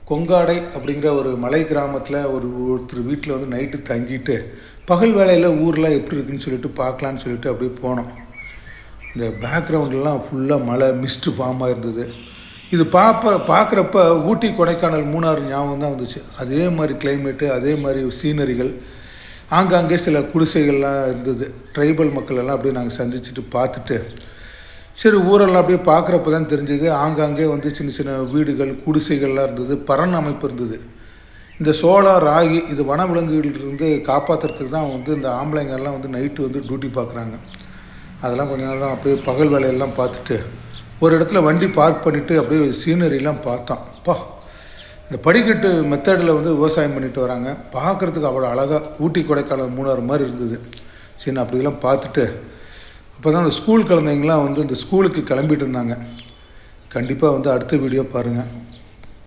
கொங்காடை அப்படிங்கிற ஒரு மலை கிராமத்தில் ஒருத்தர் வீட்டில் வந்து நைட்டு தங்கிட்டு பகல் வேலையில் ஊரில் எப்படி இருக்குன்னு சொல்லிட்டு பார்க்கலான்னு சொல்லிட்டு அப்படியே போனோம். இந்த பேக்ரவுண்ட்லாம் ஃபுல்லாக மலை மிஸ்ட்டு ஃபார்மாக இருந்தது. இது பார்க்குறப்ப ஊட்டி, கொடைக்கானல், மூணாறு ஞாபகம் தான் வந்துச்சு. அதே மாதிரி கிளைமேட்டு, அதே மாதிரி சீனரிகள், ஆங்காங்கே சில குடிசைகள்லாம் இருந்தது. ட்ரைபல் மக்கள் எல்லாம் அப்படியே நாங்கள் சந்திச்சுட்டு பார்த்துட்டு சரி ஊரெல்லாம் அப்படியே பார்க்குறப்ப தான் தெரிஞ்சது. ஆங்காங்கே வந்து சின்ன சின்ன வீடுகள், குடிசைகள்லாம் இருந்தது. பறன் அமைப்பு இருந்தது. இந்த சோளம், ராகி இது வனவிலங்குகளிலிருந்து காப்பாற்றுறதுக்கு தான் வந்து இந்த ஆம்பளைங்கெல்லாம் வந்து நைட்டு வந்து டியூட்டி பார்க்குறாங்க. அதெல்லாம் கொஞ்ச நேரம் அப்படியே பகல் வேலையெல்லாம் பார்த்துட்டு ஒரு இடத்துல வண்டி பார்க் பண்ணிவிட்டு அப்படியே சீனரிலாம் பார்த்தோம். இந்த படிக்கட்டு மெத்தடில் வந்து விவசாயம் பண்ணிட்டு வராங்க. பார்க்குறதுக்கு அவ்வளோ அழகாக ஊட்டி, கொடைக்கானல், மூணாறு மாதிரி இருந்தது. சரி நான் அப்படிலாம் பார்த்துட்டு அப்போ தான் அந்த ஸ்கூல் குழந்தைங்களாம் வந்து இந்த ஸ்கூலுக்கு கிளம்பிட்டு இருந்தாங்க. கண்டிப்பாக வந்து அடுத்த வீடியோ பாருங்கள்.